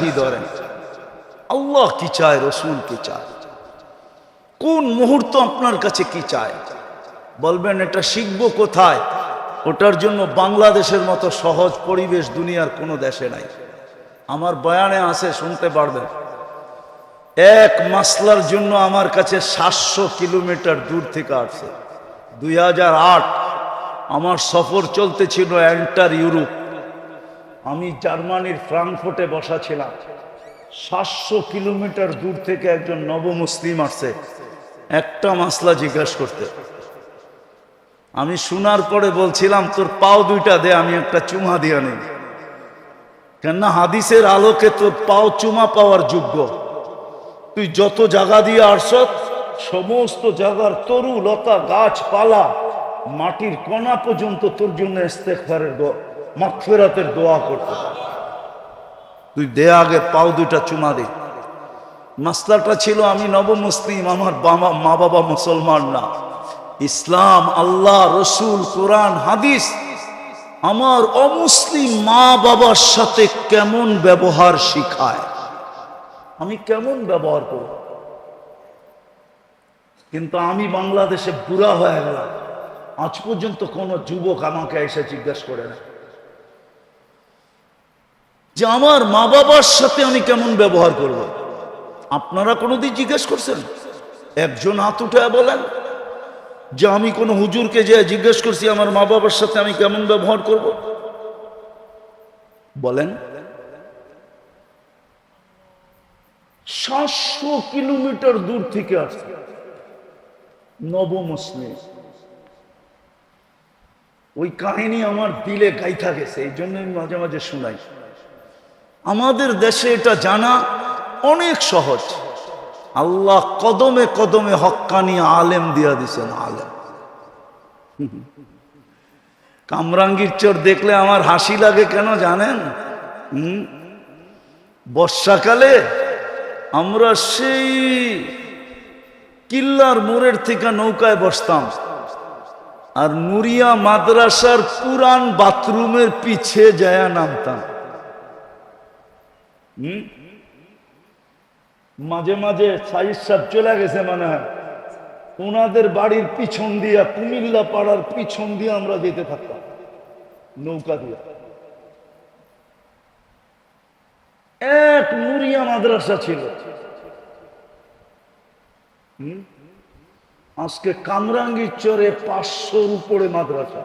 কি ধরেন আল্লাহ কি চায়, রসুল কি চায়, কোন মুহূর্ত আপনার কাছে কি চায়? বলবেন এটা শিখবো কোথায়? ওটার জন্য বাংলাদেশের মতো সহজ পরিবেশ দুনিয়ার কোনো দেশে নাই। আমার বয়ানে আছে, শুনতে পারবেন। এক মাসলার জন্য আমার কাছে 700 কিলোমিটার দূর থেকে আসছে। 2008 আমার সফর চলতেছিল এন্টার ইউরোপ। আমি জার্মানির ফ্রাঙ্কফুর্টে বসা ছিলাম। 700 কিলোমিটার দূর থেকে একজন নবমুসলিম আসছে একটা মাসলা জিজ্ঞাসা করতে। আমি শোনার পরে বলছিলাম, তোর পাও দুইটা দে, আমি একটা চুমা দিয়া নেই। কেননা হাদিসের আলোকে তোর পাও চুমা পাওয়ার যোগ্য। তুই যত জায়গা দিয়ে আসছ, সমস্ত জায়গার তরু লতা গাছপালা মাটির কণা পর্যন্ত তোর জন্য ইস্তেগফারের দোয়া, মাগফিরাতের দোয়া করতে। তুই দে আগে পাও দুইটা চুমা দে। মাসলাটা ছিল, আমি নবমুসলিম, আমার মা বাবা মুসলমান না। ইসলাম, আল্লাহ, রসুল, কোরআন, হাদিস আমার অমুসলিম মা বাবার সাথে কেমন ব্যবহার শিখায়, আমি কেমন ব্যবহার করব। কিন্তু আমি বাংলাদেশে বুড়া হয়ে গেলাম, আজ পর্যন্ত কোন যুবক আমাকে এসে জিজ্ঞাসা করে না যে আমার মা বাবার সাথে আমি কেমন ব্যবহার করব। আপনারা কোনোদিন জিজ্ঞেস করছেন? একজন হাত উঠে বলেন যে আমি কোন হুজুরকে যে জিজ্ঞেস করছি আমার মা বাবার সাথে আমি কেমন ব্যবহার করব? বলেন। 700 কিলোমিটার দূর থেকে আসছে নবমুসলিম। ওই কাহিনী আমার দিলে গাইথা গেছে, এই জন্য আমি মাঝে মাঝে শোনাই। আমাদের দেশে এটা জানা অনেক সহজ। আল্লাহ কদমে কদমে হক্কানি আলেম দিয়া দিছেন। আলেম কামরাঙ্গীর চর দেখলে আমার হাসি লাগে কেন জানেন? বর্ষাকালে আমরা সেই কিল্লার মোড়ের থেকে নৌকায় বসতাম, আর নুরিয়া মাদ্রাসার পুরান বাথরুমের পিছে যায় নামতাম। মাঝে মাঝে সাইদ সাহেব চলে গেছে মানে হয়, ওনাদের বাড়ির পিছন দিয়া, কুমিল্লা পাড়ার পিছন দিয়ে আমরা যেতে থাকতাম নৌকা দিয়ে। এক নুরিয়া মাদ্রাসা ছিল। আজকে কামরাঙ্গীর চরে 500-র উপরে মাদ্রাসা,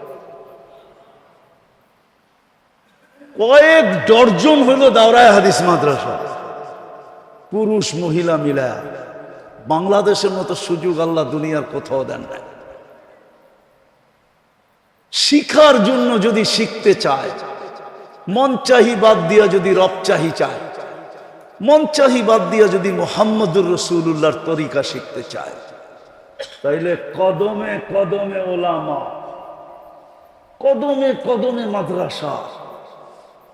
কয়েক ডর্জন হইল দাওরায়ে হাদিস মাদ্রাসা, পুরুষ মহিলা মিলায়া। বাংলাদেশের মতো সুযোগ আল্লাহ দুনিয়ার কোথাও দেন না। শিখার জন্য যদি শিখতে চায়, মন চাহি বাদ দিয়া যদি রব চাহি চায়, মন চাহি বাদ দিয়া যদি মুহাম্মদুর রাসূলুল্লাহর তরিকা শিখতে চায়, তাইলে কদমে কদমে ওলামা, কদমে কদমে মাদ্রাসা,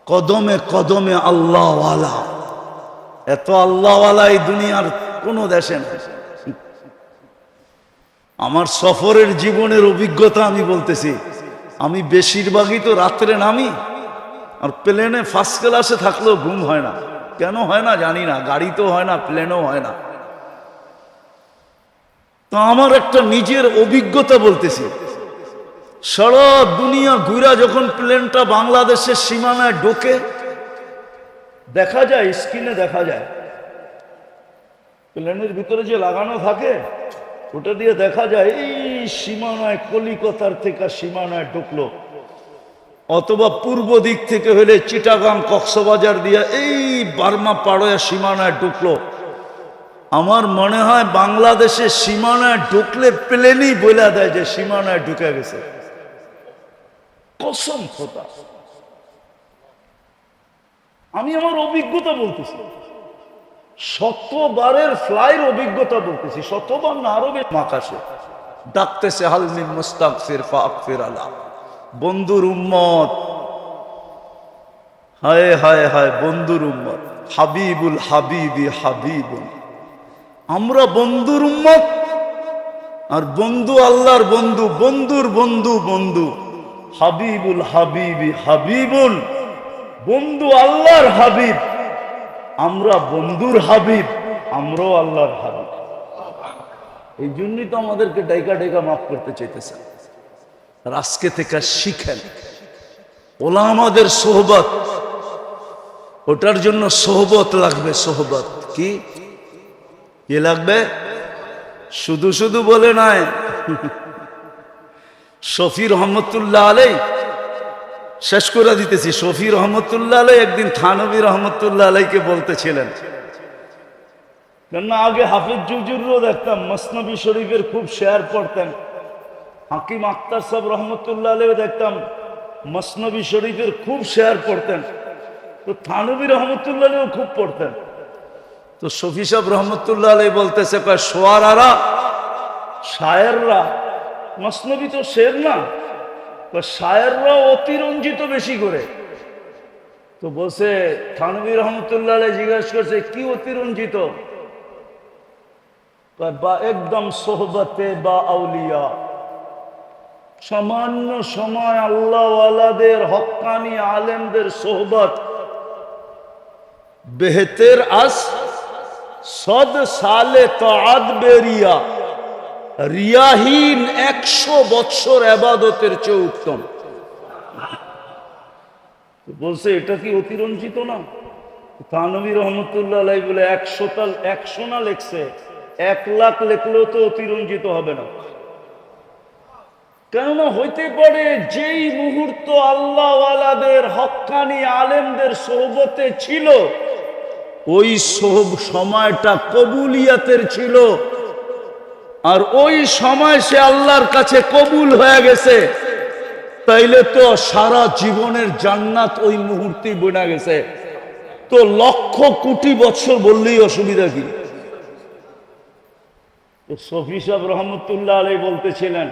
কদমে কদমে আল্লাহওয়ালা। এত আল্লাহওয়ালা এই দুনিয়ার কোনো দেশে নেই। আমার সফরের জীবনের অভিজ্ঞতা আমি বলতেছি। আমি বেশিরভাগই তো রাত্রে নামি, আর প্লেনে ফার্স্ট ক্লাসে থাকলেও ঘুম হয় না। কেন হয় না জানি না, গাড়িতেও হয় না, প্লেনেও হয় না। তো আমার একটা নিজের অভিজ্ঞতা বলতেছি। সারা দুনিয়া ঘুরা যখন প্লেনটা বাংলাদেশের সীমানায় ঢোকে, দেখা যায়, স্ক্রিনে দেখা যায়, প্লেনের ভিতরে যে লাগানো থাকে ওটা দিয়ে দেখা যায় এই সীমানায় কলিকাতার থেকে সীমানায় ঢুকলো, অথবা পূর্ব দিক থেকে হলে চিটাগাং কক্সবাজার দিয়ে এই বার্মা পাড়োয়া সীমানায় ঢুকলো। আমার মনে হয় বাংলাদেশের সীমানায় ঢুকলে প্লেনই বলে দেয় যে সীমানায় ঢুকে গেছে। কসম খোদা, আমি আমার অভিজ্ঞতা বলতেছি, শতবারের ফ্লাইয়ের অভিজ্ঞতা বলতেছি, শতবার না আরো বেশি। আকাশে ডাকতেছে হালমিন মুস্তাগফির ফাগফির আলা, বন্ধুর উম্মত, হায় হায় হায় বন্ধুর উম্মত, হাবিবুল হাবিবি হাবিবুল। আমরা বন্ধুর উম্মত, আর বন্ধু আল্লাহর বন্ধু, বন্ধুর বন্ধু বন্ধু, হাবিবুল হাবিবি হাবিবুল, বন্ধু আল্লাহর হাবিব। আমরা বন্ধুর হাবিব, আমরাও আল্লাহর হাবিব। এই জন্যই তো আমাদেরকে ডাইকা ডাইকা মাফ করতে চাইতেছে। আর আজকে থেকে শিখেন ওলামাদের সোহবত, ওটার জন্য সোহবত লাগবে। সোহবত কি লাগবে? শুধু শুধু বলে নাই। শফি রহমতুল্লাহ আলাই, শেষ করে দিতেছি, শফি রহমতুল্লাহ আলাই একদিন থানবী রহমতুল্লাহ আলাইকে বলতেছিলেন, কেননা আগে হাফিজ জুজুরও দেখতাম মসনবী শরীফের খুব শেয়ার পড়তেন, হাকিম আখতার সাহেব রহমতুল্লাহ আলাইও দেখতাম মসনবী শরীফের খুব শেয়ার পড়তেন, তো থানবী রহমতুল্লাহ আলাইও খুব পড়তেন। তো শফি সাহেব রহমতুল্লাহ আলাই বলতেছে, কয় শোয়ারারা, শায়েররা, মসনবী তো শের না, শায়েররা অতিরঞ্জিত বেশি করে। তো বলছে, থানবী রহমতুল্লাহ আলাই জিজ্ঞাসা করছে, কি অতিরঞ্জিত? বা একদম সোহবতে বা আউলিয়া, সামান্য সময় আল্লাহওয়ালাদের হক্কানি আলেমদের সোহবত বেহতের আস সদ সালে তাআত বেরিয়া, রিয়াহীন 100 বছর ইবাদতের চেয়ে উত্তম। বলছে এটা কি অতিরঞ্জিত না? থানবী রহমতুল্লাহ আলাইহি বলে 100 না লেখছে, 1 লাখ লেখলেও তো অতিরঞ্জিত হবে না। কেননা হইতে পারে যেই মুহূর্ত আল্লাহওয়ালাদের হক্কানি আলেমদের সোহবতে ছিল, ওই সময়টা কবুলিয়াতের ছিল, আর ওই সময় সে আল্লাহর কাছে কবুল হয়ে গেছে, তাইলে তো সারা জীবনের জান্নাত ওই মুহূর্তেই বনা গেছে। তো লক্ষ কোটি বছর বললেই অসুবিধা কি? তো শফি সাহেব রহমতুল্লাহ আলাইহি বলতেছিলেন,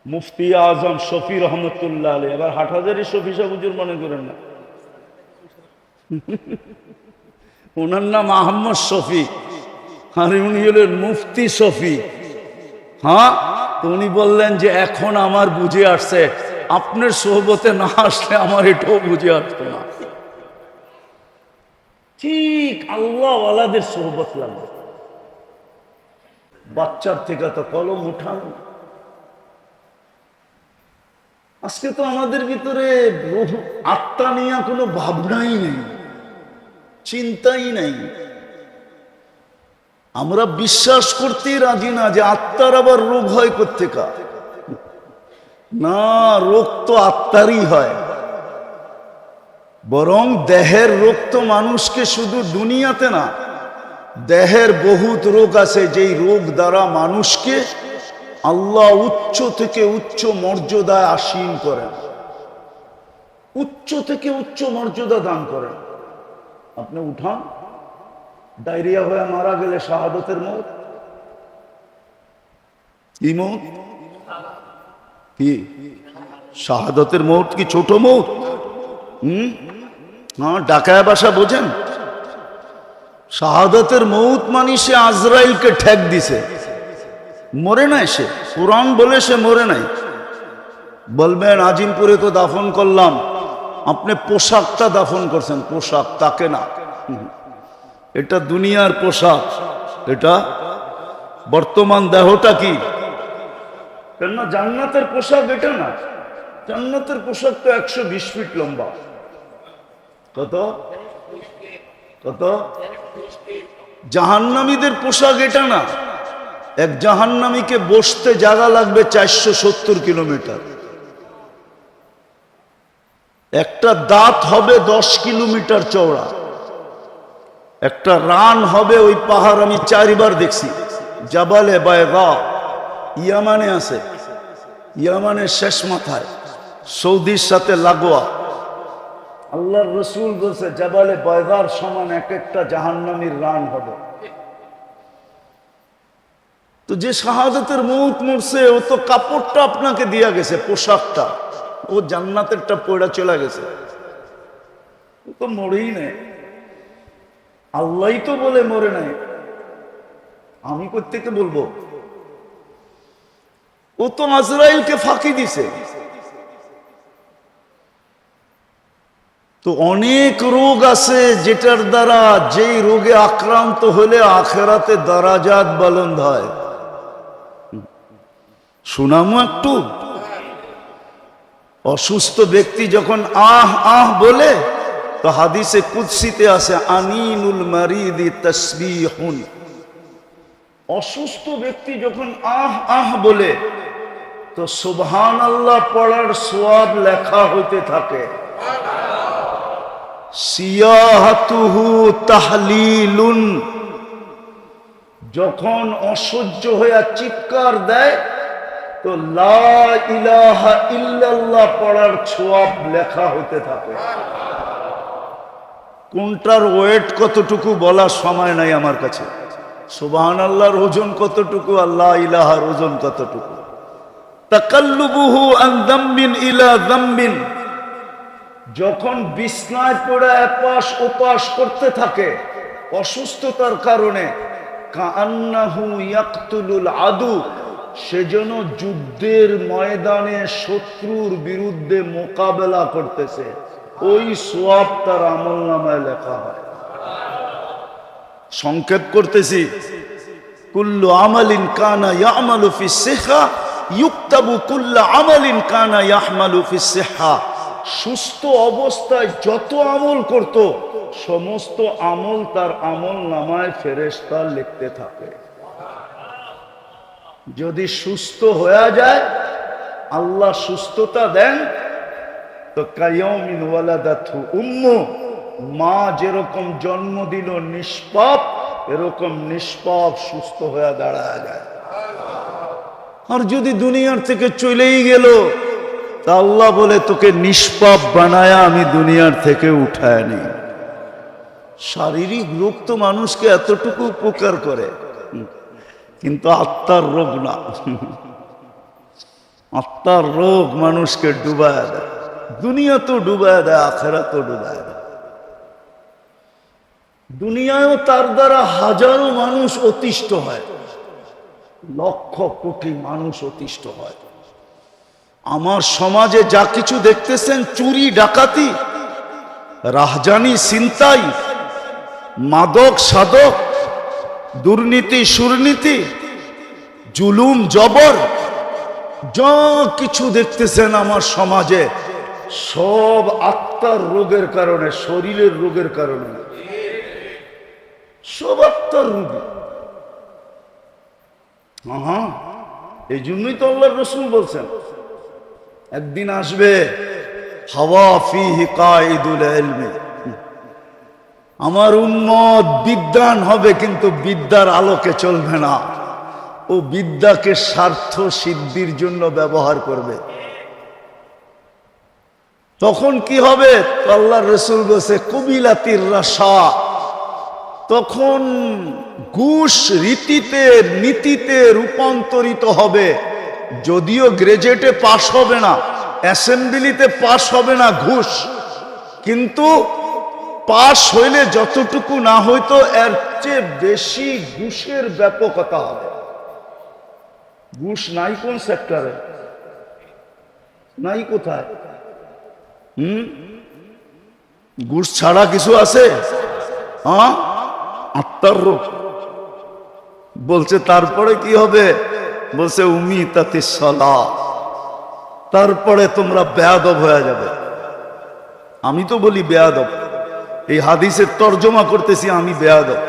মুফতি আজম শফি রহমতুল্লাহ আলাইহি, এবার হাটহাজারি শফি সাহেব হুজুর মনে করেন না, ওনার নাম আহমদ শফি, আর উনি হলেন মুফতি শফি। হ্যাঁ, তো উনি বললেন যে এখন আমার বুঝে আসছে, আপনার সোহবতে না আসলে আমার এটাও বুঝে আসতো না। ঠিক আল্লাহওয়ালাদের সোহবত লাগবে। বাচ্চার থেকে তো কলম উঠানো। আজকে তো আমাদের ভিতরে আত্মা নিয়ে কোনো ভাবনাই নেই, চিন্তাই নেই। আমরা বিশ্বাস করতেই রাজি না যে আত্মার আবার রোগ হয় কোত্থেকা। না, রোগ তো আত্মারই হয়। বরং দেহের রোগ তো মানুষকে শুধু দুনিয়াতে না, দেহের বহুত রোগ আছে, যেই রোগ দ্বারা মানুষকে আল্লাহ উচ্চ থেকে উচ্চ মর্যাদায় আসীন করেন, উচ্চ থেকে উচ্চ মর্যাদা দান করেন। আপনি উঠান, ডায়রিয়া হয়ে মারা গেলে শাহাদতের মৌত। কি মৌত? কি শাহাদতের মৌত? কি ছোট মৌত? হ্যাঁ, ডাকায় বাসা বোঝেন? শাহাদতের মৌত মানে সে আজরাইলকে ঠেক দিছে, মরে নাই সে। কোরআন বলে সে মরে নাই। বলবেন আজিমপুরে তো দাফন করলাম, আপনি পোশাকটা দাফন করছেন, পোশাক, তাকে না। এটা দুনিয়ার পোশাক, এটা বর্তমান দেহটা কি? কেননা জান্নাতের পোশাক এটা না। জান্নাতের পোশাক তো 120 ফিট লম্বা। কত কত? জাহান্নামীদের পোশাক এটা না। এক জাহান্নামীকে বসতে জায়গা লাগবে 470 কিলোমিটার। একটা দাঁত হবে 10 কিলোমিটার চওড়া। একটা রান হবে, ওই পাহাড় আমি 4 বার দেখছি, জাবালে বায়দা, ইয়ামানে আছে, ইয়ামানের শেষ মাথায়, সৌদির সাথে লাগোয়া। আল্লাহর রসুল বলছে জাবালে বায়দার সমান এক একটা জাহান্নামীর রান হবে। তো যে শাহাদাতের মৌত মরছে, ও তো কাপড়টা আপনাকে দিয়া গেছে, পোশাকটা, ও জান্নাতেরটা পড়া চলে গেছে, ও তো মরেই নেই। আল্লাহই তো বলে মরে নাই, আমি কোত্থেকে বলবো? ও তো আজরাইলকে ফাঁকি দিছে। তো অনেক রোগ আছে যেটার দ্বারা যেই রোগে আক্রান্ত হলে আখেরাতে দারাজাত বুলন্দ হয়। শোনামো একটু। অসুস্থ ব্যক্তি যখন আহ আহ বলে তো হাদিসে কুদসিতে আছে আনিনুল মারিদি তাসবিহুন। অসুস্থ ব্যক্তি যখন আহ আহ বলে তো সুবহানাল্লাহ পড়ার সওয়াব লেখা হইতে থাকে। সিয়াহাতুহু তাহলিলুন, যখন অসহ্য হয়ে চিৎকার দেয় তো লা ইলাহা ইল্লাল্লাহ পড়ার সওয়াব লেখা হইতে থাকে। কোনটার ওয়েট কতটুকু বলার সময় নাই আমার কাছে। সুবহানাল্লাহর ওজন কতটুকু, আল্লাহ ইলাহার ওজন কতটুকু। তাকাল্লুবুহু আন যামবিন ইলা যামবিন, যখন বিছনায় পড়ে এপাশ ওপাশ করতে থাকে অসুস্থতার কারণে, কাআন্নাহু ইয়াকতুলুল আদু, সেজন্য যুদ্ধের ময়দানে শত্রুর বিরুদ্ধে মোকাবেলা করতেছে, ওই সওয়াব তার আমলনামায় লেখা হয়। সংক্ষেপ করতেছি, কুল্লু আমালিন কানা ইয়ামালু ফিস সিহা ইউক্তাবু কুল্লু আমালিন কানা ইয়াহমালু ফিস সিহা। সুস্থ অবস্থায় যত আমল করত সমস্ত আমল তার আমল নামায় ফেরেশতা লিখতে থাকে। যদি সুস্থ হয়ে যায়, আল্লাহ সুস্থতা দেন, তো কায়াউমিন ওয়ালাদাতহু উম্মু, মা যেরকম জন্ম দিল নিষ্পাপ, এরকম নিষ্পাপ সুস্থ হয়ে দাঁড়ায় যায়। আর যদি দুনিয়ার থেকে চলেই গেল তা আল্লাহ বলে তোকে নিষ্পাপ বানায়া আমি দুনিয়ার থেকে উঠায় নি। শারীরিক রোগ তো মানুষকে এতটুকু উপকার করে, কিন্তু আত্মার রোগ না। আত্মার রোগ মানুষকে ডুবায় দেয়, দুনিয়া তো ডুবায় দেয়, আখেরাত তো ডুবায় দেয়। দুনিয়ায়ও তার দ্বারা হাজারো মানুষ অতিষ্ঠ হয়, লক্ষ কোটি মানুষ অতিষ্ঠ হয়। আমার সমাজে যা কিছু দেখতেছেন, চুরি ডাকাতি, রাহজানি ছিনতাই, মাদক সাধক, দুর্নীতি সুরনীতি, জুলুম জবর, যা কিছু দেখতেছেন আমার সমাজে সব আত্মার রোগের কারণে, শরীরের রোগের কারণে, সব আত্মার রোগে। হ্যাঁ, এই জন্যই তো আল্লাহর রাসূল বলছেন একদিন আসবে হাওয়া ফিহি কাইদুল ইলমি, আমার উম্মত বিদ্বান হবে কিন্তু বিদ্যার আলোকে চলবে না, ও বিদ্যাকে স্বার্থ সিদ্ধির জন্য ব্যবহার করবে। তখন কি হবে? আল্লাহর রাসূল বলেছে কুবিলাতির রাশা, তখন ঘুষ রীতিতে নীতিতে রূপান্তরিত হবে। যদিও গ্রাজুয়েটে পাশ হবে না, অ্যাসেম্বলিতে পাশ হবে না ঘুষ, কিন্তু পাশ হইলে যতটুকু না হইতো এর চেয়ে বেশি ঘুষের ব্যাপকতা হবে। ঘুষ নাই কোন সেক্টরে, নাই কোথায়? ঘুষ ছাড়া কিছু আছে? হ্যাঁ, আত্মার রোগ। বলছে তারপরে কি হবে? বলছে উমিতাতিস সালাহ, তারপরে তোমরা বেয়াদব হয়ে যাবে। আমি তো বলি বেয়াদব, এই হাদিসের তর্জমা করতেছি আমি বেয়াদব।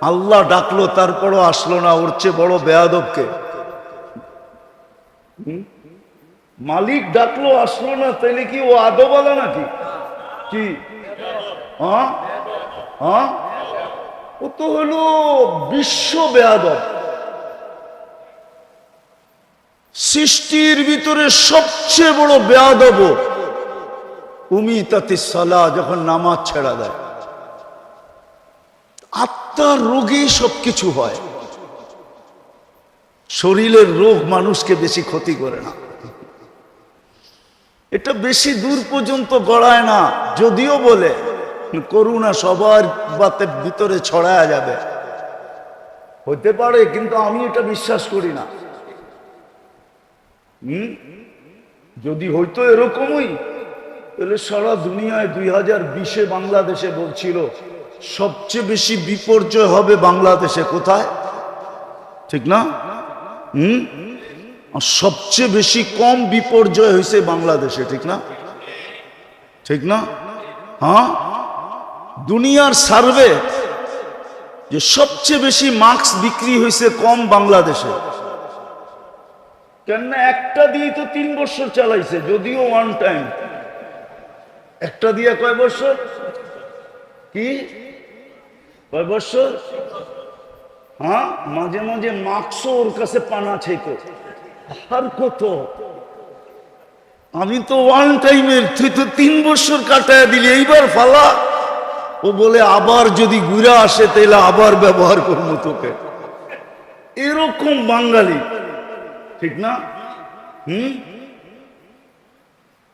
আল্লাহ ডাকলো তারপরও আসলো না, ওর চেয়ে বড় বেয়াদবকে? মালিক ডাকলো আসলো না, তাইলে কি ও আদবালা নাকি? কি ও তো হলো বিশ্ব বেয়াদব। সৃষ্টির ভিতরে সবচেয়ে বড় বেয়াদব উমিতাতিস সালাহ, যখন নামাজ ছেড়া দেয়। আত্মার রোগেই সবকিছু হয়, শরীরের রোগ মানুষকে বেশি ক্ষতি করে না, এটা বেশি দূর পর্যন্ত গড়ায় না। যদিও বলে করুণা সবার বাতের ভিতরে ছড়ায়া যাবে, হতে পারে, কিন্তু আমি এটা বিশ্বাস করি না। যদি হইতো এরকমই, তাহলে সারা দুনিয়ায় 2020-এ বাংলাদেশে বলছিল সবচেয়ে বেশি বিপর্যয় হবে বাংলাদেশে, কোথায়? ঠিক না? আর সবচেয়ে বেশি কম বিপর্যয় হয়েছে বাংলাদেশে, ঠিক না? ঠিক না? হ্যাঁ, দুনিয়ার সার্ভে যে সবচেয়ে বেশি মাস্ক বিক্রি হয়েছে কম বাংলাদেশে। কেননা একটা দিয়ে তো 3 বছর চালাইছে, যদিও ওয়ান টাইম। একটা দিয়ে কয় বছর? কি কয় বছর? হ্যাঁ, মাঝে মাঝে মাস্কও ওর কাছে পানা ছিল। আর কত? আমি তো ওয়ান টাইমের, তুই তো 3 বছর কাটায় দিলি, এইবার ফালা। ও বলে আবার যদি ঘুরে আসে তাহলে আবার ব্যবহার করবো তোকে। এরকম বাঙালি, ঠিক না?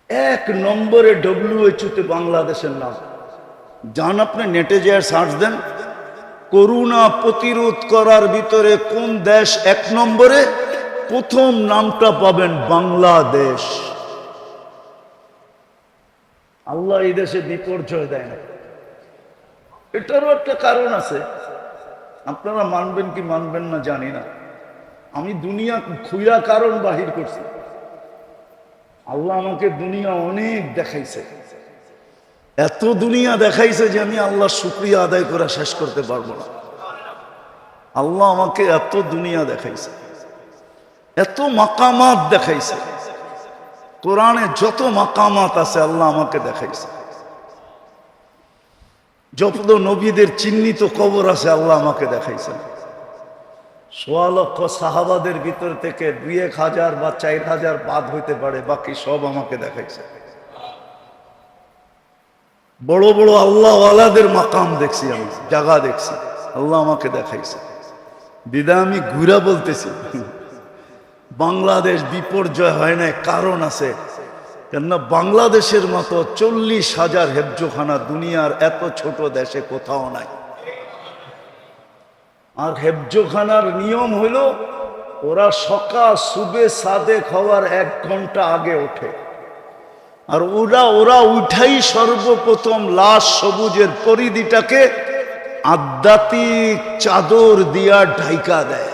1 নম্বরে WHO তে বাংলাদেশের নাম। যান আপনি নেটে যে সার্চ দেন, করোনা প্রতিরোধ করার ভিতরে কোন দেশ 1 নম্বরে, প্রথম নামটা পাবেন বাংলাদেশ। আল্লাহ এই দেশে বিপর্যয় দেয় না। এটারও একটা কারণ আছে, আপনারা মানবেন কি মানবেন না জানি না। আমি দুনিয়া খুইয়া কারণ বাহির করছি। আল্লাহ আমাকে দুনিয়া অনেক দেখাইছে, এত দুনিয়া দেখাইছে যে আমি আল্লাহ শুকরিয়া আদায় করে শেষ করতে পারবো না। আল্লাহ আমাকে এত দুনিয়া দেখাইছে, এত মাকামাত দেখাইছে। কোরআনে যত মাকামাত আছে আল্লাহ আমাকে দেখাইছে। যত নবীদের চিহ্নিত কবর আছে আল্লাহ আমাকে দেখাইছে। 1.25 লক্ষ সাহাবাদের ভিতর থেকে 2-1000 বা 4000 বাদ হইতে পারে, বাকি সব আমাকে দেখাইছে। বড় বড় আল্লাহওয়ালাদের মাকাম দেখছি, আমি জায়গা দেখছি, আল্লাহ আমাকে দেখাইছে। বিদায় আমি ঘুরা বলতেছি বাংলাদেশ বিপর্যয় হয় না, কারণ আছে। কেননা বাংলাদেশের মতো 40,000 হেফজোখানা দুনিয়ার এত ছোট দেশে কোথাও নাই। আর হেফজোখানার নিয়ম হইল ওরা সকাল সুবে সাদেক হওয়ার 1 ঘন্টা আগে ওঠে। আর ওরা উঠাই সর্বপ্রথম লাশ সবুজের পরিধিটাকে আধ্যাত্মিক চাদর দিয়া ঢাইকা দেয়,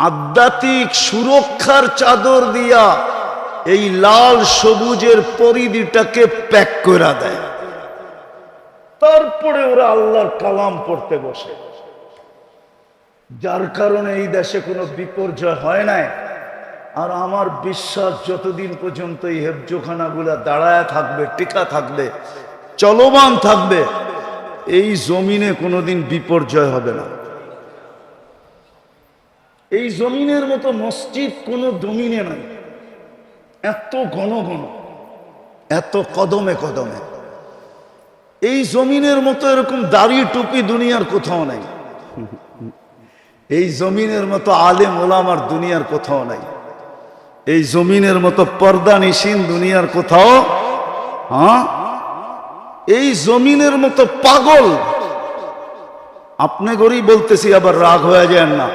আধ্যাত্মিক সুরক্ষার চাদর দিয়া এই লাল সবুজের পরিধিটাকে প্যাক করে দেয়। তারপরে ওরা আল্লাহর কালাম পড়তে বসে। যার কারণে এই দেশে কোনো বিপর্যয় হয় নাই। আর আমার বিশ্বাস যতদিন পর্যন্ত এই হেফজোখানাগুলা দাঁড়ায় থাকবে, টিকা থাকবে, চলমান থাকবে, এই জমিনে কোনোদিন বিপর্যয় হবে না। এই জমিনের মতো মসজিদ কোনো জমিনে নাই, এত ঘন ঘন, এত কদমে কদমে। এই জমিনের মতো এরকম দাড়ি টুপি দুনিয়ার কোথাও নাই। এই জমিনের মতো আলেম ওলামার দুনিয়ার কোথাও নাই। এই জমিনের মতো পর্দা নিশিন দুনিয়ার কোথাও, হ্যাঁ, এই জমিনের মতো পাগল। আপনি গরিব বলতেছি, আবার রাগ হয়ে যায় না।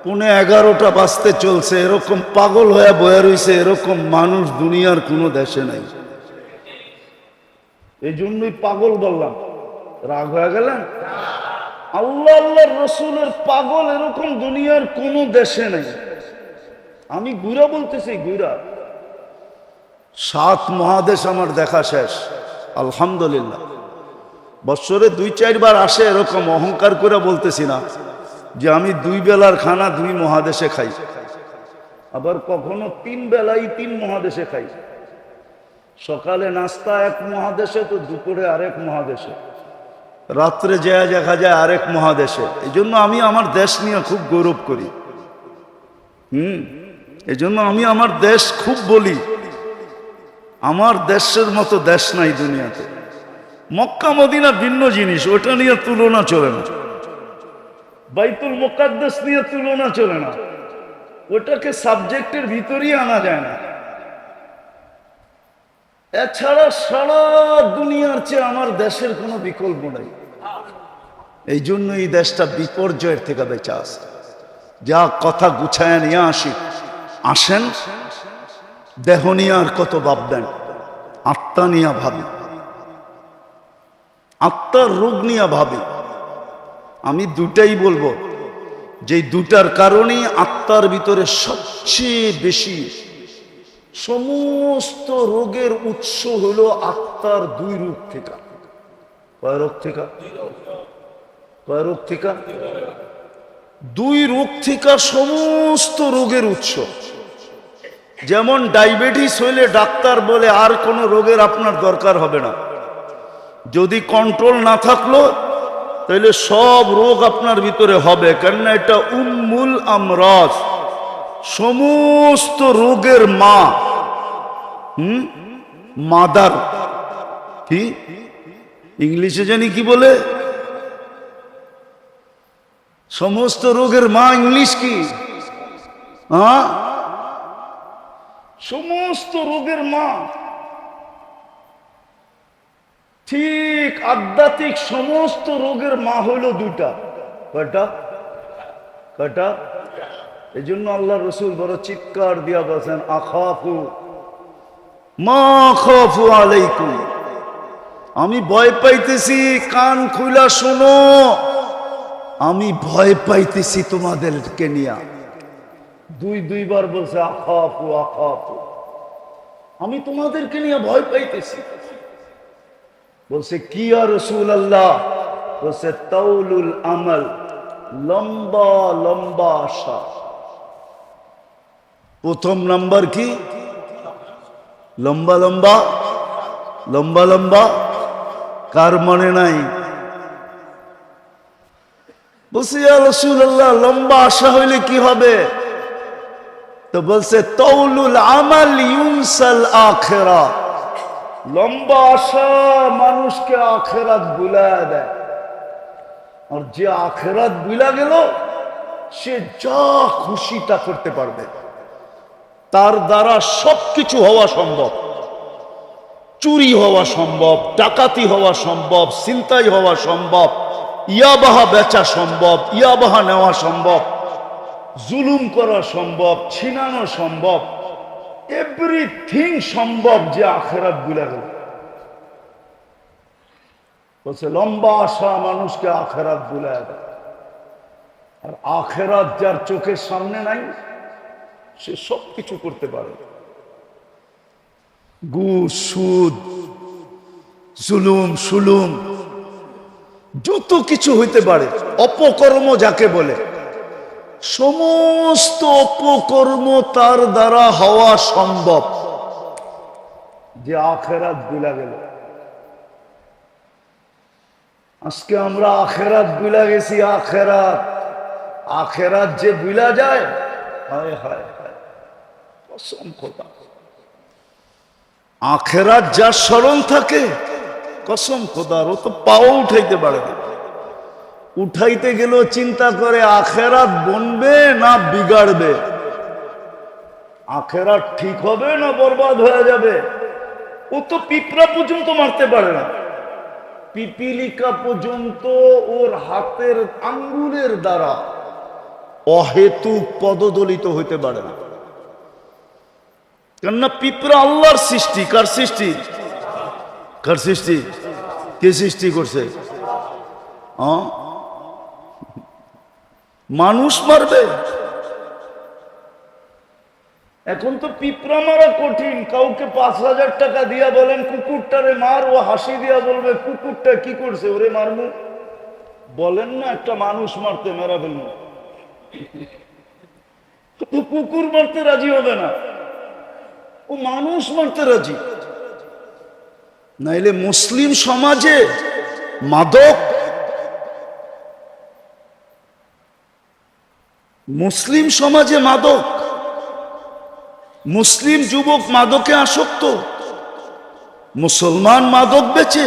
11:15 বাজতে চলছে, এরকম পাগল হয়ে বয়ে রয়েছে এরকম মানুষ দুনিয়ার কোনো দেশে নাই। এই জন্যই পাগল বললাম। রাগ হয়ে গেলেন? আল্লাহ আল্লাহর রসুলের পাগল এরকম দুনিয়ার কোনো দেশে নেই। আমি ঘুরা বলতেছি, ঘুরা। 7 মহাদেশ আমার দেখা শেষ, আলহামদুলিল্লাহ। বছরে 2-4 বার আসে, এরকম অহংকার করে বলতেছি না যে আমি 2 বেলার খানা 2 মহাদেশে খাই। আবার কখনো 3 বেলাই 3 মহাদেশে খাই। সকালে নাস্তা 1 মহাদেশে, তো দুপুরে আরেক মহাদেশে, রাত্রে যায় দেখা যায় আরেক মহাদেশে। এই জন্য আমি আমার দেশ নিয়ে খুব গৌরব করি। এই জন্য আমি আমার দেশ খুব বলি। আমার দেশের মতো দেশ নাই দুনিয়াতে। মক্কা মদিনা ভিন্ন জিনিস, ওটা নিয়ে তুলনা চলে না। বাইতুল মুকাদ্দাস নিয়ে তুলনা চলে না, ওটাকে সাবজেক্টের ভিতরেই আনা যায় না। এছাড়া সারা দুনিয়ার চেয়ে আমার দেশের কোনো বিকল্প নাই। এই জন্য এই দেশটা বিপর্যয়ের থেকে বেঁচে আছে। যা কথা গুছায় নিয়ে আসি, আসেন দেহ নিয়ে আর কত ভাববেন। আত্মা নিয়ে ভাবি, আত্মার রোগ নিয়ে ভাবি। আমি দুটাই বলবো, যে দুটার কারণেই আত্মার ভিতরে সবচেয়ে বেশি সমস্ত রোগের উৎস হলো আত্মার দুই রূপ থেকে। কয় রোগ থেকে? কয় রোগ থেকে? দুই রোগ থেকে সমস্ত রোগের উৎস। যেমন ডায়াবেটিস হইলে ডাক্তার বলে আর কোনো রোগের আপনার দরকার হবে না, যদি কন্ট্রোল না থাকলো তাহলে সব রোগ আপনার ভিতরে হবে, কেননা এটা উম্মুল আমরাজ, সমস্ত রোগের মা। মাদার কি ইংলিশে জানি কি বলে, সমস্ত রোগের মা ইংলিশ কি? হ্যাঁ, সমস্ত রোগের মা। ঠিক আধ্যাত্মিক সমস্ত রোগের মা হইল দুটা। কয়টা? কয়টা? এই জন্য আল্লাহ রসুল বড় চিৎকার দিয়া বলছেন, আখাফু মা খাফু আলাইকুম, আমি ভয় পাইতেছি, কান খুলা শোনো, আমি ভয় পাইতেছি তোমাদেরকে নিয়া। দুইবার বলছে আখাফু আখাফু, আমি তোমাদেরকে নিয়ে ভয় পাইতেছি। বলছে কি আর রাসূলুল্লাহ? বলছে তাউলুল আমল, লম্বা লম্বা আশা। প্রথম নাম্বার কি? লম্বা লম্বা, লম্বা লম্বা। কার মনে নাই? বলছে ইয়া রাসূলুল্লাহ, লম্বা আশা হইলে কি হবে? তো বলছে তাউলুল আমাল ইউনসাল আখিরা, লম্বা আশা মানুষকে আখেরাত ভুলায়া দেয়। আর যে আখেরাত ভুলা গেল, সে যা খুশি তা করতে পারবে, তার দ্বারা সবকিছু হওয়া সম্ভব। চুরি হওয়া সম্ভব, ডাকাতি হওয়া সম্ভব, ছিনতাই হওয়া সম্ভব, ইয়াবাহা বেচা সম্ভব, ইয়াবাহা নেওয়া সম্ভব, জুলুম করা সম্ভব, ছিনানো সম্ভব, এভরিথিং সম্ভব যে আখেরাত ভুলে গেল। বলছে লম্বা আশা মানুষকে আখেরাত ভুলে দেয়। আর আখেরাত যার চোখের সামনে নাই, সে সব কিছু করতে পারে। ঘুষ, সুদ, জুলুম, সুলুম, যত কিছু হইতে পারে, অপকর্ম যাকে বলে, সমস্ত অপকর্ম তার দ্বারা হওয়া সম্ভব যে আখেরাত ভুলা গেল। আজকে আমরা আখেরাত ভুলা গেছি। আখেরাত, আখেরাত যে ভুলা যায়, হায় হায় হায়, কসম খোদা। আখেরাত যার স্মরণ থাকে, কসম খোদার, ও তো পাও উঠাইতে পারে না। উঠাইতে গেলেও চিন্তা করে আখেরাত বনবে না বিগাড়বে, আখেরাত ঠিক হবে না বরবাদ হয়ে যাবে। ও তো পিঁপড়া পর্যন্ত মারতে পারে না, পিপিলিকা পর্যন্ত ওর হাতের আঙ্গুলের দ্বারা অহেতুক পদদলিত হইতে পারে না। কেননা পিঁপড়া আল্লাহর সৃষ্টি। কার সৃষ্টি? কার সৃষ্টি? কে সৃষ্টি করছে? মানুষ মারবে? এখন তো পিঁপড়া মারা কঠিন। কাউকে 5,000 টাকা দিয়া বলেন কুকুরটারে মার, ও হাসি দিয়া বলবে কুকুরটা কি করছে, ওরে মারবো। বলেন না একটা মানুষ মারতে, মেরা ফেলবো। তো কুকুর মারতে রাজি হবে না, ও মানুষ মারতে রাজি। নাইলে মুসলিম সমাজে মাদক, মুসলিম সমাজে মাদক, মুসলিম যুবক মাদকে আসক্ত, মুসলমান মাদক বেচে।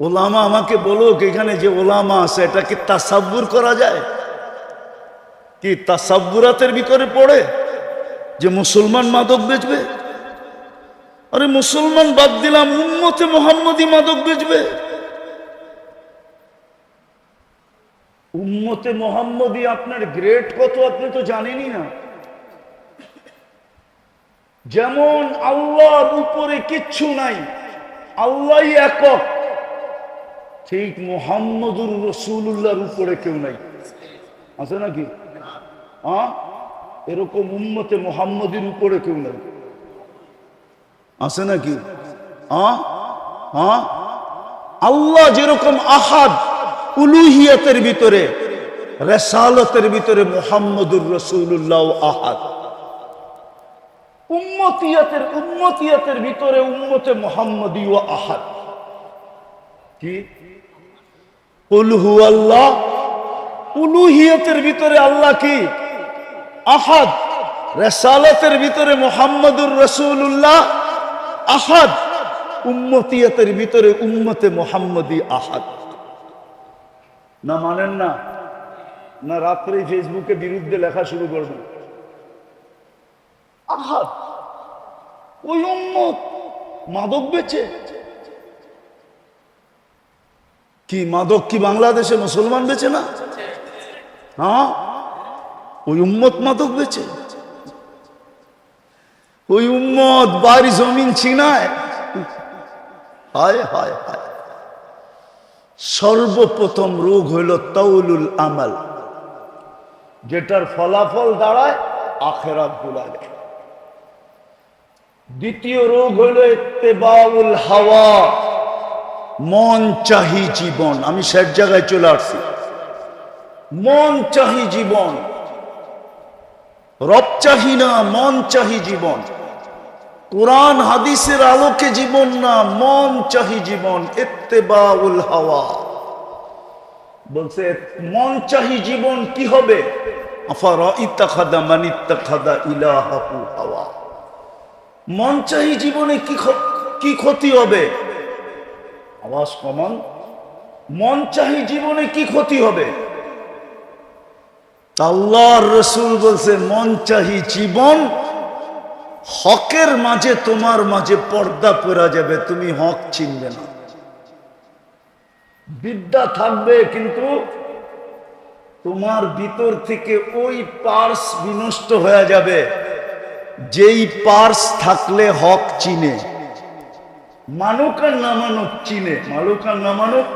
ওলামা আমাকে বলো, এখানে যে ওলামা আছে, এটা কি তাসাব্বুর করা যায়? কি তাসাব্বুরাতের ভিতরে পড়ে যে মুসলমান মাদক বেচবে? আরে মুসলমান বাদ দিলাম, উম্মতে মুহাম্মদী মাদক বেচবে। উম্মতে মুহাম্মদী আপনার গ্রেড কত আপনি তো জানেনই না। যেমন আল্লাহর উপরে কিচ্ছু নাই, আল্লাহই একক, ঠিক মুহাম্মদুর রাসূলুল্লাহর উপরে কেউ নাই। আছে নাকি? এরকম উম্মতে মুহাম্মদীর উপরে কেউ নাই। আছে নাকি? আল্লাহ যেরকম আহাদ উলুহিয়াতের ভিতরে, রিসালাতের ভিতরে মুহাম্মদুর রাসূলুল্লাহ আহাদ। উম্মতিয়াতের ভিতরে উম্মতে মুহাম্মদী ও আহাদ। কি? কুল হুয়াল্লাহ। উলুহিয়াতের ভিতরে আল্লাহ কি? আহাদ। রিসালাতের ভিতরে মুহাম্মদুর রাসূলুল্লাহ আহাদ। উম্মতিয়াতের ভিতরে উম্মতে মুহাম্মদী আহাদ। না মানেন না? না রাত্রে ফেসবুকে বিরুদ্ধে লেখা শুরু করবেন? আহাদ। ওই উম্মত মাদক বেচে কি? মাদক কি বাংলাদেশে মুসলমান বেচে না? ওই উম্মত মাদক বেচে। ওই উম্মত বাড়ি জমিন ছিনায়। হায় হায় হায়। সর্বপ্রথম রোগ হইল তাউলুল আমাল, যেটার ফলাফল দাঁড়ায় আখিরাত ভুলা যায়। দ্বিতীয় রোগ হইল ইত্তেবাউল হাওয়া, মন চাহি জীবন। আমি শেষ জায়গায় চলে আসছি। মন চাহি জীবন, রব চাহি না, মন চাহি জীবন। কোরআন হাদিসের আলোকে জীবন না, মন চাহি জীবন। ইত্তেবাউল হাওয়া বলছে মন চাহি জীবন কি হবে? আফারাইতাখাযা মান ইত্তাখাযা ইলাহাহু হাওয়া। মন চাহি জীবনে কি ক্ষতি হবে? আওয়াজ কমান। মন চাহি জীবনে কি ক্ষতি হবে? আল্লাহর রাসূল বলছে মন চাহি জীবন, হকের মাঝে তোমার মাঝে পর্দা পড়া যাবে, তুমি হক চিনবে না। বিদ্যা থাকবে কিন্তু তোমার ভিতর থেকে ওই পার্স বিনষ্ট হয়ে যাবে, যেই পার্স থাকলে হক চিনে। মানুক আর না মানুক চিনে, মানুক আর না মানুক,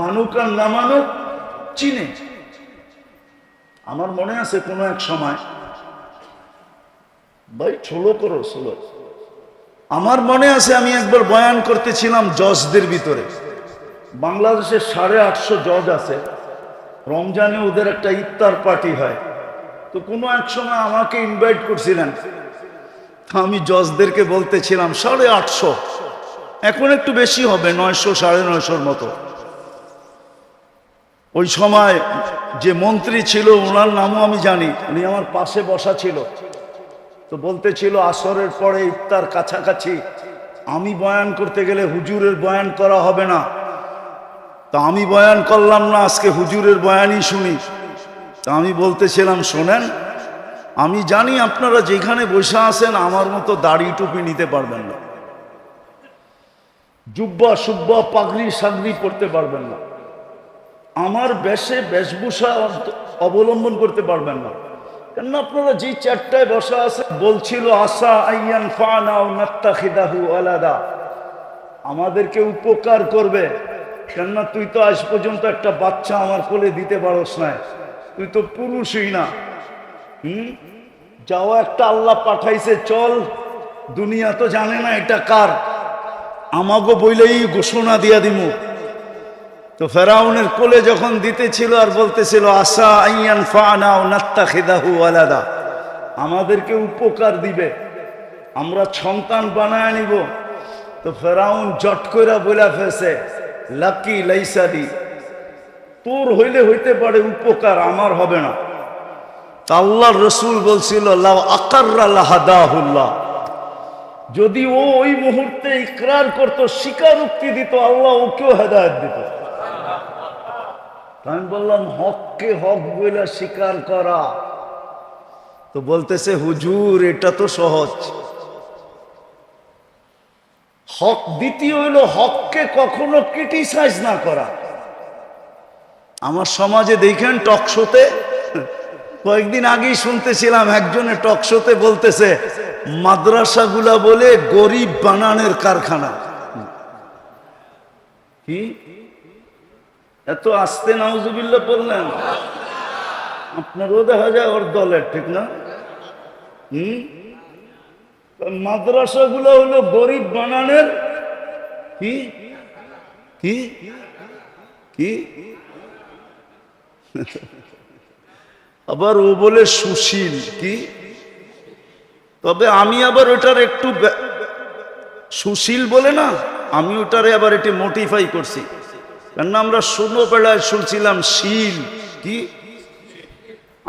মানুক আর না মানুক চিনে। আমার মনে আছে কোনো এক সময়, ভাই ছোলো করো ছোলো, আমার মনে আছে আমি একবার বয়ান করতেছিলাম জজদের ভিতরে। বাংলাদেশের 850 জজ আছে, রমজানে ওদের একটা ইফতার পার্টি হয়। তো কোনো এক সময় আমাকে ইনভাইট করছিলেন, আমি জজদেরকে বলতেছিলাম 850, এখন একটু বেশি হবে, 900 950 মতো। ওই সময় যে মন্ত্রী ছিল ওনার নামও আমি জানি, উনি আমার পাশে বসা ছিল। তো বলতেছিল আসরের পরে ইফতার কাছাকাছি আমি বয়ান করতে গেলে হুজুরের বয়ান করা হবে না। তা আমি বয়ান করলাম না, আজকে হুজুরের বয়ানই শুনি। তা আমি বলতেছিলাম শোনেন, আমি জানি আপনারা যেখানে বসে আছেন আমার মতো দাড়ি টুপি নিতে পারবেন না, জুব্বা সুব্বা পাগড়ি সাগড়ি পড়তে পারবেন না, আমার বেশভূষা অবলম্বন করতে পারবেন না। কেন আপনারা যে চারটায় বসা আছে বলছিল আসা আইয়ান ফানা ও নাত্তাখিদাহু আলাদা, আমাদেরকে উপকার করবে। কেননা তুই তো আজ পর্যন্ত একটা বাচ্চা আমার কোলে দিতে পারস না, তুই তো পুরুষই না। যাও একটা আল্লাহ পাঠাইছে, চল, দুনিয়া তো জানে না এটা কার, আমাগো বইলেই ঘোষণা দিয়া দিমু। তো ফেরাউনের কোলে যখন দিতেছিল আর বলতেছিল আসা আইয়ান ফানা ও নাত্তাখিদাহু আলাদা, আমাদেরকে উপকার দিবে, আমরা সন্তান বানায় নিব। তো ফেরাউন জট কইরা বইলা ফেলছে লাকি লাইসাদি, তোর হইলে হইতে পারে উপকার, আমার হবে না। তা আল্লাহর রাসূল বলছিল লাউ আকাররা লাহাদাহুল্লাহ, যদি ও ওই মুহূর্তে ইকরার করত, স্বীকারোক্তি দিত, আল্লাহ ওকেও হেদায়েত দিত। আমি বললাম হককে হক বইলা স্বীকার করা। তো বলতেছে হুজুর এটা তো সহজ। হক দ্বিতীয় হইল হককে কখনো ক্রিটিসাইজ না করা। আমার সমাজে দেখেন টকশোতে, কয়েকদিন আগেই শুনতেছিলাম একজনে টকশোতে বলতেছে মাদ্রাসাগুলা বলে গরিব বানানোর কারখানা। কি এত আস্তে নাউজুবিল্লাহ বললেন? আপনারও দেখা যায় ওর দলের, ঠিক না? মাদ্রাসাগুলো হলো গরিব বানানোর কি কি কি আবার ও বলে সুশীল কি। তবে আমি আবার ওটার একটু সুশীল বলে না, আমি ওটারে আবার এটি মোটিফাই করছি, কেন আমরা ছোটবেলায় শুনছিলাম শীল কি।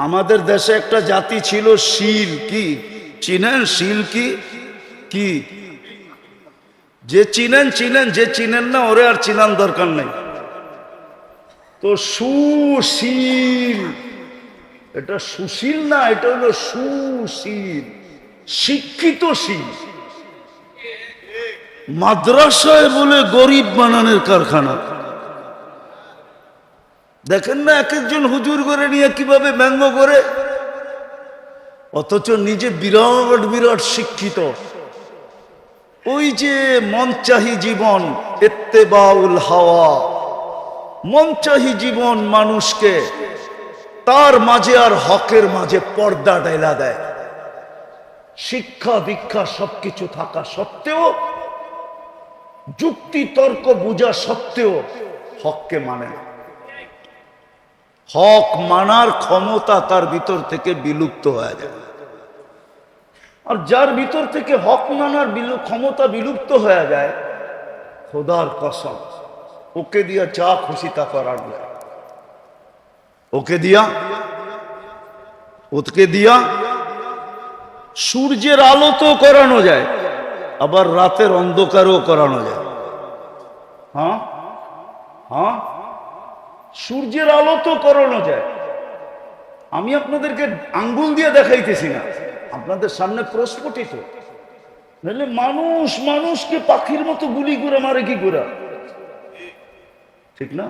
আমাদের দেশে একটা জাতি ছিল শীল কি, চিনেন শীল কি? কি যে চিনেন চিনেন, যে চিনেন না ওরে আর চিনান দরকার নেই। তো সুশীল, এটা সুশীল না, এটা হলো সুশীল, শিক্ষিত শীল। মাদ্রাসায় বলে গরিব বানানোর কারখানা। দেখেন না এক একজন হুজুর করে নিয়ে কিভাবে ব্যঙ্গ করে, অথচ নিজে বিরাট বিরাট শিক্ষিত। ওই যে মনচাহি জীবন, ইত্তেবাউল হাওয়া, মনচাহি জীবন মানুষকে তার মাঝে আর হকের মাঝে পর্দা ডাইলা দেয়। শিক্ষা দীক্ষা সবকিছু থাকা সত্ত্বেও, যুক্তি তর্ক বুঝা সত্ত্বেও হককে মানে না। হক মানার ক্ষমতা তার ভিতর থেকে বিলুপ্ত হয়ে যায়। আর যার ভিতর থেকে হক মানার ক্ষমতা বিলুপ্ত হয়ে যায়, খোদার কসম ওকে দিয়া যা খুশি তা করার যায়। ওকে দিয়া সূর্যের আলো তো করানো যায়, আবার রাতের অন্ধকারও করানো যায়। হ্যাঁ হ্যাঁ, সূর্যের আলো তো করানো যায়। আমি আপনাদেরকে আঙ্গুল দিয়ে দেখাইতেছি না, আপনাদের সামনে প্রস্ফুটিত। নাহলে মানুষ মানুষকে পাখির মতো গুলি করে মারে কি করে, ঠিক না?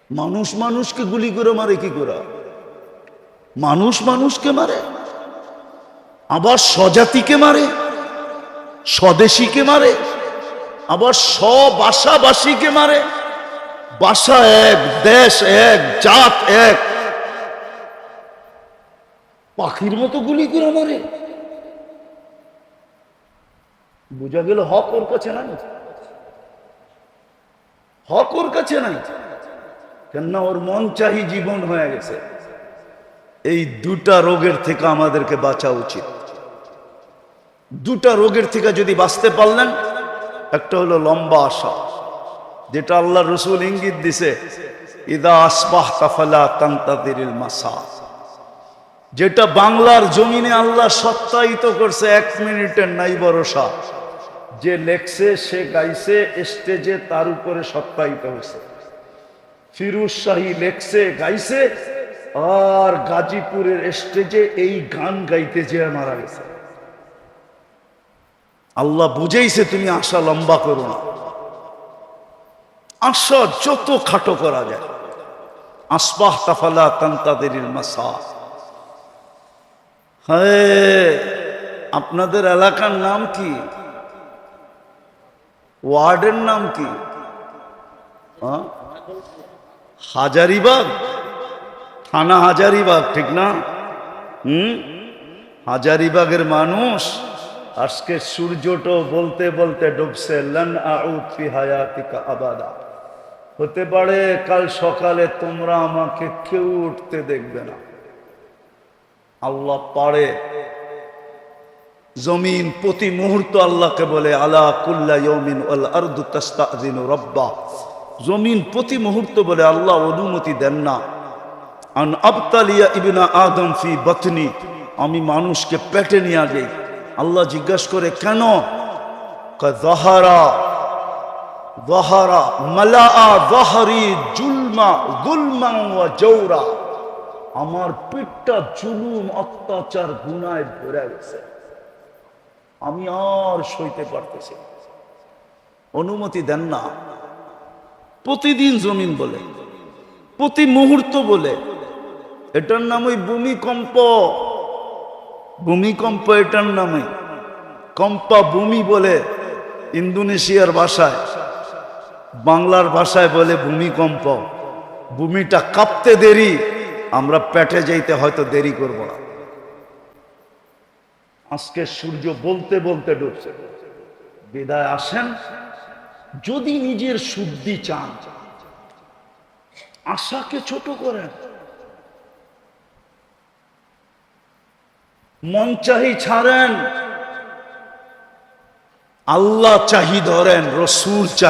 মানুষ মানুষকে গুলি করে মারে কি করে? মানুষ মানুষকে মারে, আবার স্বজাতিকে মারে, স্বদেশীকে মারে, আবার স্বভাষাভাষীকে মারে। ভাষা এক, দেশ এক, জাত এক, পাখির মতো গুলি করে মারে। বোঝা গেল হক ওর কাছে নাই, হক ওর কাছে নাই। কেননা ওর মন চাহি জীবন হয়ে গেছে। এই দুটা রোগের থেকে আমাদেরকে বাঁচা উচিত। দুটা রোগের থেকে যদি বাঁচতে পারলেন, একটা হলো লম্বা আশা, যেটা আল্লাহ রসুল ইঙ্গিত দিছে, ইদা আসবাহতা ফালা তানতাযিরিল মাসা, যেটা বাংলার জমিনে আল্লাহ সত্যায়িত করছে, 1 মিনিটের নাই ভরসা। যে লেখছে, সে গাইছে, স্টেজে তার উপরে সত্যায়িত হয়েছে। ফিরোজ শাহী লেখছে, গাইছে, আর গাজীপুরের স্টেজে এই গান গাইতে যে মারা গেছে। আল্লাহ বুঝেইছে তুমি আশা লম্বা করো না, আশা যত খাটো করা যায়। আসবাহতা ফালা তানতাযিরিল মাসা। হ্যাঁ, আপনাদের এলাকার নাম কি? ওয়ার্ডের নাম কি? হাজারিবাগ, থানা হাজারিবাগ, ঠিক না? হাজারিবাগের মানুষ আজকে সূর্যটো বলতে বলতে ডুবছে। লান আউদ ফি হায়াতিকা আবাদা। হতে পারে কাল সকালে তোমরা আমাকে কেউ উঠতে দেখবে না। আল্লাহ পারে। জমিন প্রতি মুহূর্ত আল্লাহকে বলে, আলা কুল্লা ইয়াউমিন ওয়াল আরদু তাস্তাযিনু রাব্বা। জমিন প্রতি মুহূর্ত বলে, আল্লাহ অনুমতি দেন না। আন আবতালিয়া ইবনা আদম ফি বাতনি, আমি মানুষকে পেটে নিয়ে যাই। আল্লাহ জিজ্ঞাসা করে, কেন? যাহারা যাহারা মালাআ যাহরি জুলমা যুলমান ওয়া জাওরা। আমার পেটটা জুলুম অত্যাচার গুনায় ভরে গেছে, আমি আর সইতে পারতেছি, অনুমতি দেন না। প্রতিদিন জমিন বলে, প্রতি মুহূর্ত বলে। এটার নাম ওই ভূমিকম্প। ভূমিকম্প এটার নামে। কম্পা ভূমি বলে ইন্দোনেশিয়ার ভাষায়, বাংলার ভাষায় বলে ভূমিকম্প। ভূমিটা কাঁপতে দেরি, আমরা পেটে যাইতে হয়তো দেরি করব না। আজকে সূর্য বলতে বলতে ডুবছে। বিদায় আসেন, যদি নিজের শুদ্ধি চান, আশাকে ছোট করেন, মন চাহি ছাড়েন, আল্লাহ চাহি ধরেন, রসুল চাহি।